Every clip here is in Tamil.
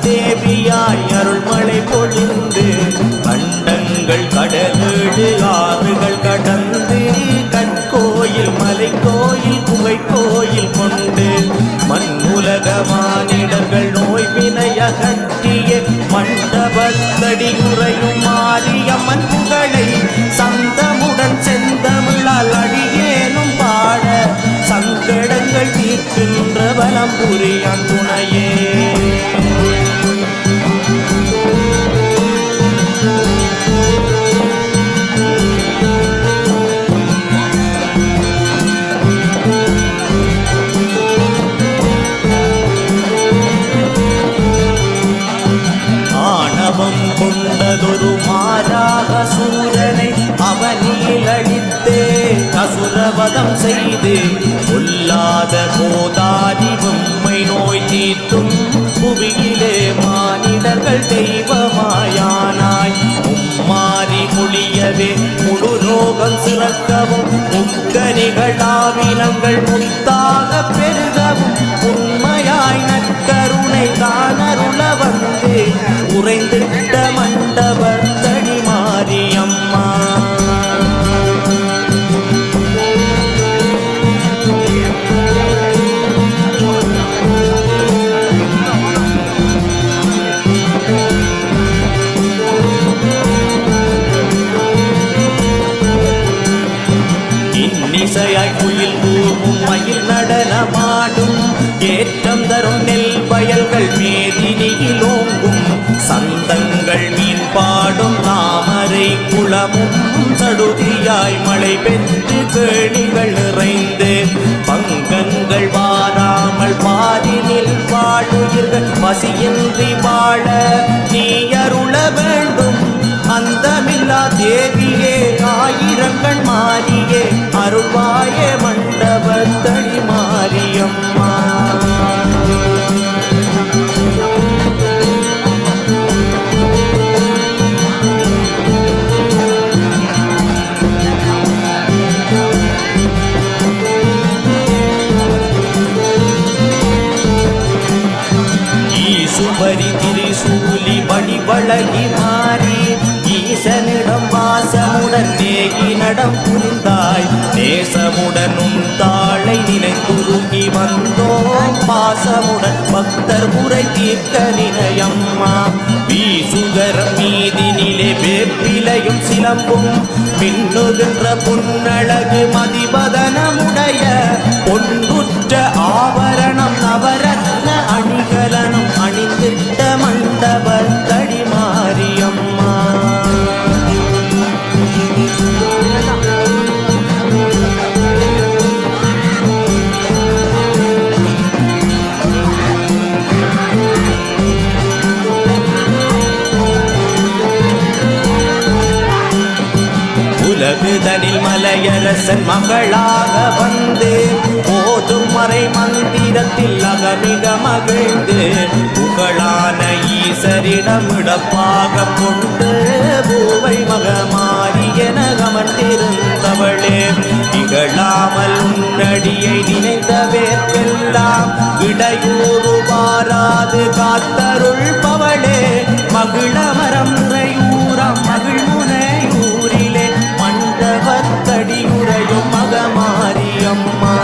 தேவியாய் அருள்மழை பொழிந்து கண்டங்கள் கடலேடு ஆறுகள் கடந்து கற்கோயில் மலைக்கோயில் குகை கோயில் கொண்டு மண்ணுலக மானிடர்கள் நோய் வினையகற்றிய மண்டபத்தடி உறையும் மாரியம்மன் புகழை சந்தமுடன் செந்தமிழால் அடியேனும் பாட சங்கடங்கள் தீர்க்கின்ற பலம் புரியான் துணையே. ஆணவம் கொண்டதொரு மாறாக சூரனை அவனில் அழித்தே அசுரவதம் செய்து கொல்லாத கோதாரி பொம்மை நோய் தீர்த்தும் புவியிலே மானிடர்கள் தெய்வமாயானாய் மும்மாறி மொழியவே முழு ரோகம் சிறக்கவும் முக்கனிகளாவினங்கள் முத்தாக பெருகவும் உண்மையாய் நற்கருணை தானருள வந்து உறைந்திட்ட மண்டபத்தடி மாரியம்மா. இன்னிசையாய் குயில் கூவும் மயில் நடனமாடும் ஏற்றம் தரும் நெல் வயல்கள் மேதினியிலோங்கும் சந்தங்கள் மீன் பாடும் தாமரை குளமும் சடுதியாய் மழை பெற்று கேணிகள் நிறைந்து பங்கங்கள் வாராமல் பாதினில் வாழுயிர்கள் பசியின்றி வாழ நீ அருள வேண்டும் அந்தமில்லா தேவியே ஆயிரங்கள் மாறியே அருள்வாயே மண்டபத்தடி மாரியம்மா. ஈசுபரி திரிசூலி வடிவழகி மாறி ஈசனிடம் வாசமுடன் நேகி நடம் புரிந்தாய் நேசமுடன் உன் தாளை நினைத்துருகி வந்தோம் பாசமுடன் பக்தர் முறை தீர்க்க நினையம்மா. வீசுகரம் மீதினிலே வேப்பிலையும் சிலம்பும் மின்னுகின்ற பொன்னழகு மதிபதனமுடைய பொன்னுற்ற ஆபரணம் நவரத்ன அணிகலனும் அணிந்திட்ட மண்டபத்தடி மாரியம்மா. உலகுதனில் மலையரசன் மகளாக வந்து போதும் மறை மந்திரத்தில் அகமிக மகிழ்ந்து புகழான ஈசரிடமிடப்பாக கொண்டு பூவை மகமாரி என கமர்ந்திருந்தவளே இகழாமல் உன்னடியை நினைத்தவேற்கெல்லாம் இடையூறு மாறாது காத்தருள்பவளே மகிழமரம் நிறையூரம் மகிழ்முனையூரிலே மண்டபத்தடி உறையும் மகமாரியம்மா.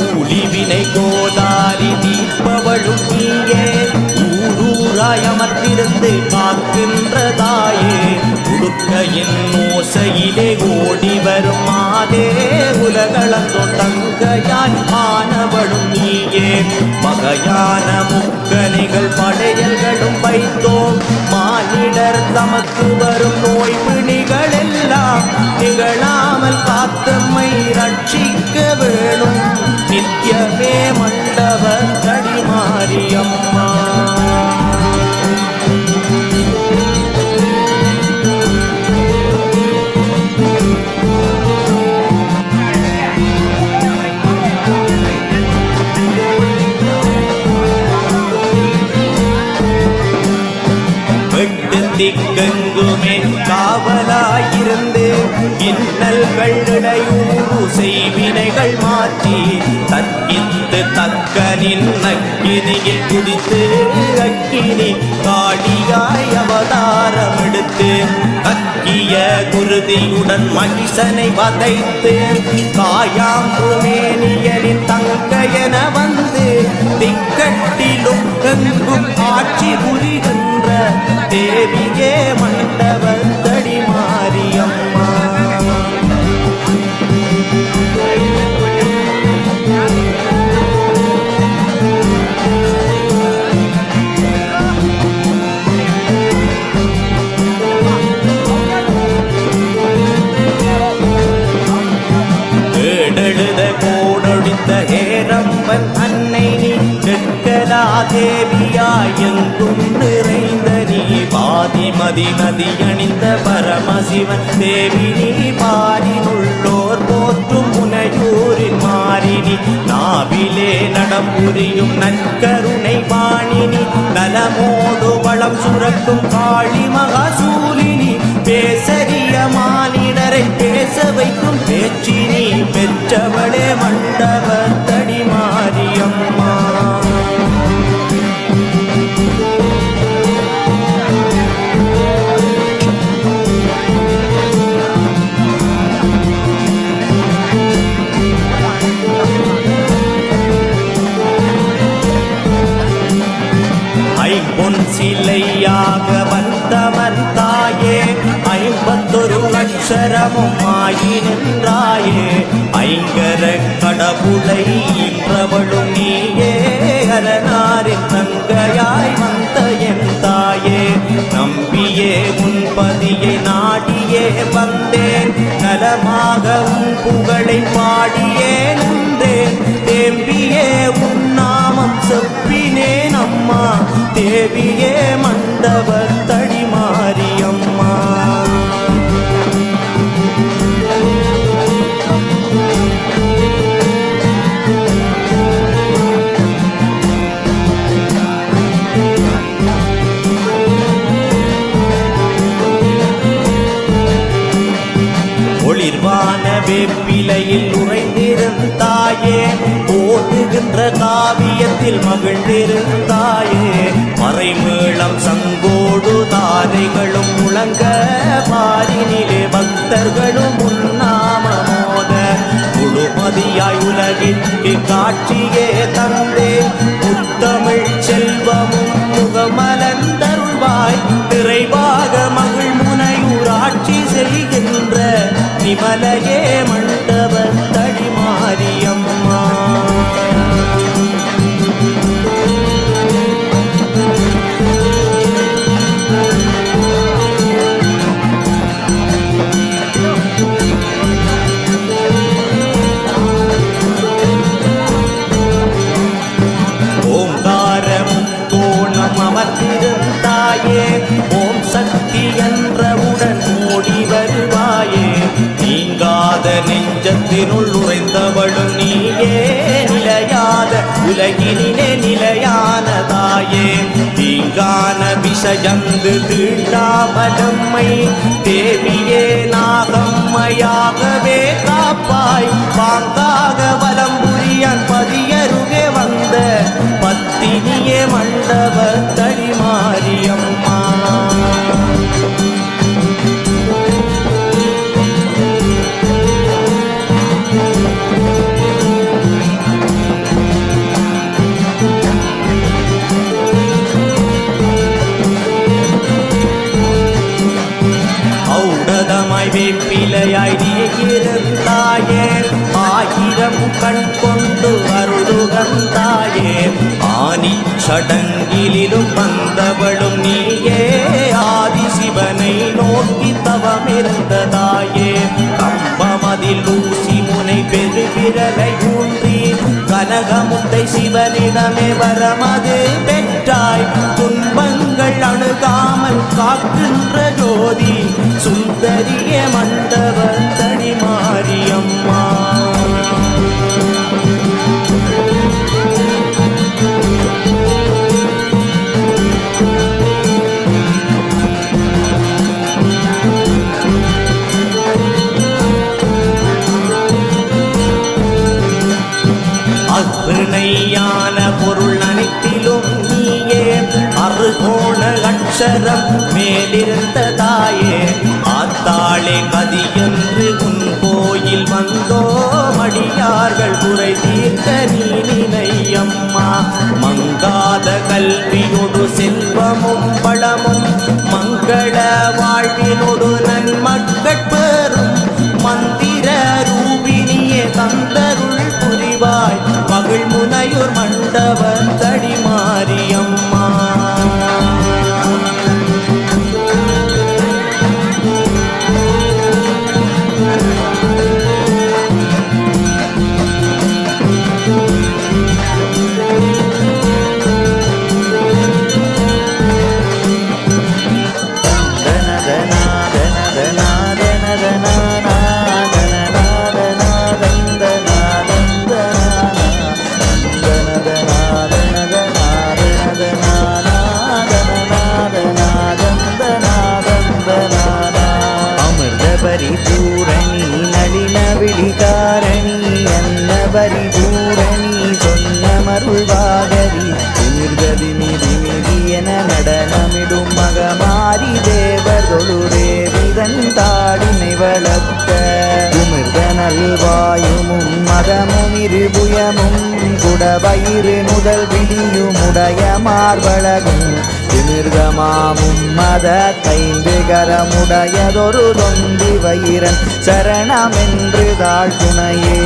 ஊழிவினை கோதாரி தீர்ப்பவளும் நீயே ஊரூராயமர்ந்திருந்து காக்கின்றதாயே உடுக்கையின் ஓசையிலே ஓடி வரும் மாதே உலகளந்தோ தங்கையாய் ஆனவளும் நீயே வகையான முக்கணிகள் படையல்களும் வைத்தோம் மானிடர் தமக்கு வரும் நோய் பிணிகள் எல்லாம் நிகழாமல் காத்தம்மை ரட்சிக்க வேணும் நித்தியமே மண்டபத்தடி மாரியம்மா. தீவினைகள் இடையூறு செய்வினைகள் மாற்றி தற்கித்து தக்கனின் அக்கினியில் குதித்து அக்கினி காளியாய் அவதாரம் எடுத்து கக்கிய குருதியுடன் மகிஷனை வதைத்து காயாம்புமேனியனின் தங்கையென வந்து திக்கட்டிலும் எங்கும் ஆட்சி புரிகின்ற தேவியே மண்டபத்தடி மாரியம்மா. ஏடெழுத கோடொழித்த ஹேரம்பன் அன்னை நீ கெட்கலா தேவியாய் எங்கும் நிறைந்த நீ பாதிமதி நதி அணிந்த பரமசிவன் தேவி நீ பாரினுள்ளோர் போற்றும் முனையூரில் மாறினி நாவிலே நடம்புரியும் நற்கருணை வாணினி நலமோடு வளம் சுரக்கும் காளி மகாசூலினி பேசரிய மானிடரை பேச வைக்கும் பேச்சினி பெற்றவளே மண்டபத்தடி மாரியம்மா. ஐம்பொன் சிலையாக வந்தவன் தாயே 51 அக்ஷரமும் ஆயி நின்றாயே ஐங்கர கடவுளை இன்றவளும் நீயே அரணாரின் தங்கையாய் வந்த என் தாயே நம்பியே உன்பதியை நாடியே வந்தேன் நலமாக உன் புகழை பாடியே நின்றேன் தேம்பியே உன் நாமம் செப்பினேன் அம்மா தேவியே மண்டபத்தடி மாரியம்மா. ஒளிர்வான வேப்பிலையில் உறைந்திருந்தாயே ஓடுகின்ற காவியத்தில் மகிழ்ந்திருந்தாயே மறைமேளம் சங்கோடு தாரைகளும் முழங்க பாரினிலே பக்தர்களும் உன்னாம மோத முழுமதியாய் உலகிற்கு காட்சியே தந்தே முத்தமிழ் செல்வமும் முகமலர்ந்தருள்வாய் நிறைவாக மகிழ் முனையூராட்சி செய்கின்ற நிமலையே மண்டபத்தடி மாரியம்மா. ஓங்காரமும் கோணம் அமர்ந்திருந்தாயே ஓம் சக்தி என்றவுடன் ஓடி வருவாயே நீங்காத நெஞ்சத்தினுள் உறைந்தவளும் நீயே நிலையாத உலகினிலே நிலையானதாயே தீங்கான விஷயந்து தீண்டாமலம்மை தேவியே நாகம்மையாகவே காப்பாய் பாங்காக வலம்புரியான் பதியருகே வந்த பத்தினியே மண்டபத்தடி மாரியம்மா. ஔடதமாய் வேப்பிலையாய் நீ இருந்தாயே ஆயிரம் கண் கொண்டு அருளுகந்தாயே ஆனி சடங்கிலும் வந்தவளும் நீயே ஆதிசிவனை நோக்கி தவமிருந்ததாயே கம்பமதில் ஊசி முனை பெருவிரலை ஊன்றி கனகமுத்தை சிவனிடமே வரமது பெற்றாய் துன்பங்கள் அணுகாமல் காக்கின்ற ஜோதி சுந்தரிய மண்டபத்தடி மாரியம்மா. அச்சரம் மேலிருந்த தாயே ஆத்தாளே கதி என்று உன் கோயில் வந்தோ மடியார்கள் குறை தீர்க்க நீ நினையம்மா மங்காத கல்வியொடு செல்வமும் பழமும் மங்கள வாழ்வினொடு நன்மக்கள் பெறும் மந்திர ரூபினியே தந்தருள் புரிவாய் மகிழ் முனையூர் மண்டப தடி மாரியம்மா பரிபூரணி நளின விழிகாரணி அன்ன பரிபூரணி சொன்ன மருள்வாகரி திமிர்கதி மிதி மிதி என நடனமிடும் மகமாரி தேவர் தொழுதேவிதன் தாடினை வளர்த்த குமிர்த நல்வாயுமும் மதமும் இருபுயமும் குடவயிறு முதல் விழியுமுடைய மார்பழகும் திமிர்கமாமும் மத தைந்து கரமுடையதொரு தொந்தி வயிரன் சரணமென்று தாழ் துணையே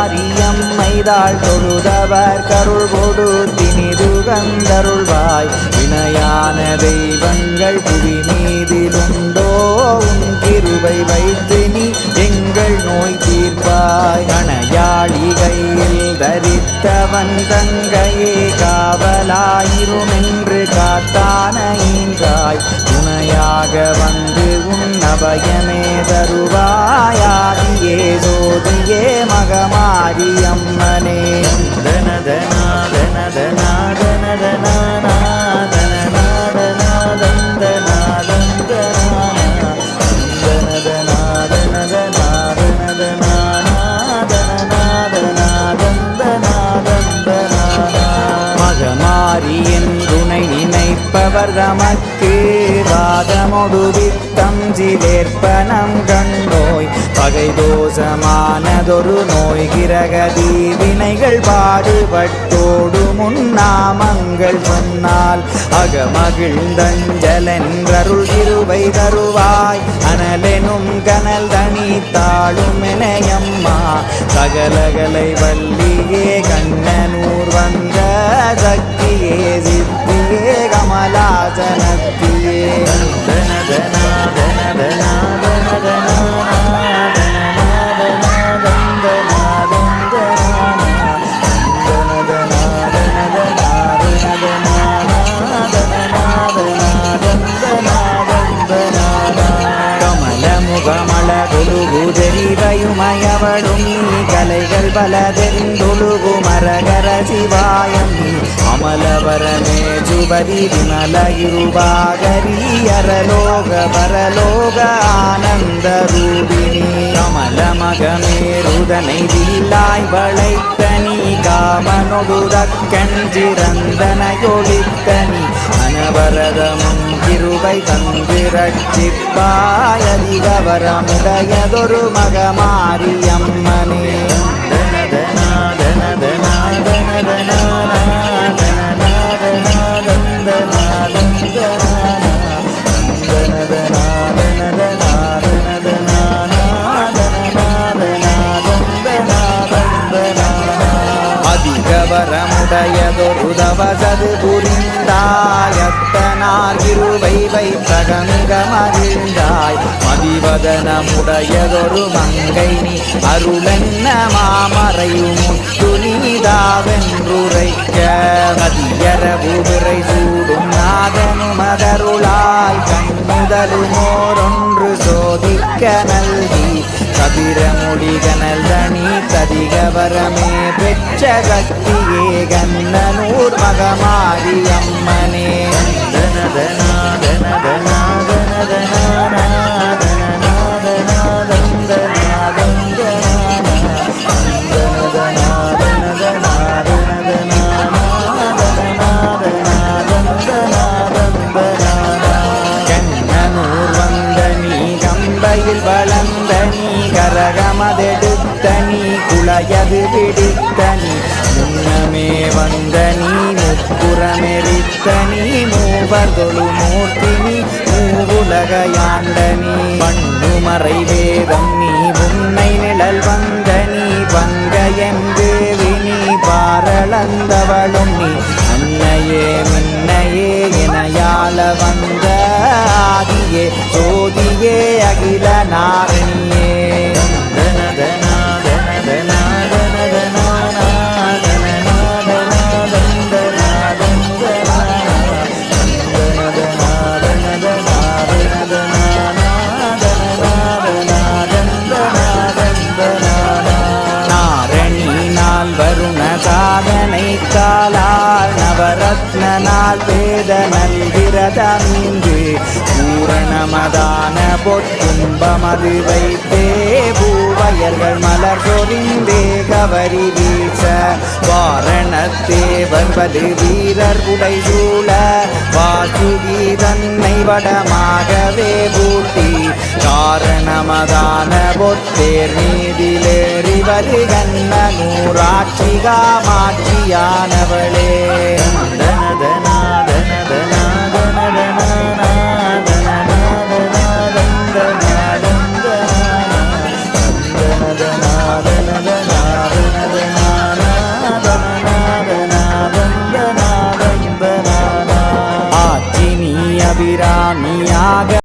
மகமாரியம்மைதாள் தொழுதவர் கருள் கொடு தினிது கந்தருள்வாய் வினையான தெய்வங்கள் புவி மீதிலுண்டோ உன் கிருபை வைத்து நீ எங்கள் நோய் தீர்ப்பாய் கணையாளி கையில் தரித்தவன் தங்கையே காவலாயிருமென்று காத்தான ஈன்றாய் துணையாக வந்து உன் அபயமே தருவாயாதியே ஜோதியே மகமாரியம்மனே மகமாரி என்றுனை நினைப்பவர் தமக்கு வாதமொடு வித்தம் சிலேற்பனம் கண்டோய் பகை தோஷமானதொரு நோய் கிரகதி வினைகள் பாடுபட்டோடு முன்னாமங்கள் சொன்னால் அகமகிழ்ந்தஞ்சலென்றருள் இருவை தருவாய் அனலெனும் கனல் தனி தாழும் எனையம்மா சகலகலை வல்லியே கண்ணனூர் வந்த சக்தியே சித்தியே கமலாசனத்தியே கமலமுகமளகுலுகுதெரிவையுமயவளும் நீ கலைகள் பலதெரிந்தொழுகு மரகர சிவாயம் அமலவரமே சுபதி விமல இருபாகரி அரலோக பரலோக ஆனந்த ரூபிணி கமலமகமேருதனை வில்லாய் வளைத்தனி காமனொடுதக்கண் சிறந்தனையொழித்தனி அனவரதமும் கிருபை தந்து ரட்சிப்பாய் அதிகவரமுடையதொரு மகமாரியம்மனே அதிகவரமுடையதொரு தவசது புரிந்தாயத்தனார் இருவை வைத்தகங்க மகிழ்ந்தாய் மதிவதனமுடையதொரு மங்கை நீ அருளென்ன மாமறையும் முத்து நீதாவென்றுரைக்க மதியரவு விரை சூடும் நாதனுமதருளால் கண்முதலுமோரொன்று சோதிக்க நல்கி கதிரமொழி கனல் தனி கதிகவரமே பெற்ற சக்தியே கண்ணனூர் மகமாரி அம்மனே வளர்ந்த நீ கரகமதெடுத்த நீ குளையது பிடித்த நீ முன்னமே வந்த நீ முப்புறமெரித்த நீ மூவர் தொழு மூர்த்தி நீ மூவுலகையாண்ட நீ பண்ணுமறை வேதம் நீ உன்னை நிழல் வந்த நீ பங்கையன் தேவி நீ பாரளந்தவளும் நீ அன்னையே மின்னையே இணையாள வந்த ஆதியே ஜோதியே அகில நாரணியே சாதனை காலால் நவரத்ன நாள் வேத நல்விரதமீந்து பூரணமதான பொற்கும்பமது வைத்தே பூவயர்கள் மலர் சொரிந்தே கவரி வீச வாரணத்தே வருவது வீரர் உடை சூழ வாசுகி தன்னை வடமாகவே பூட்டி காரணமதான பொத்தேர் மீதிலேறி வருகண்ண நூறாட்சிகா மாட்சியானவளே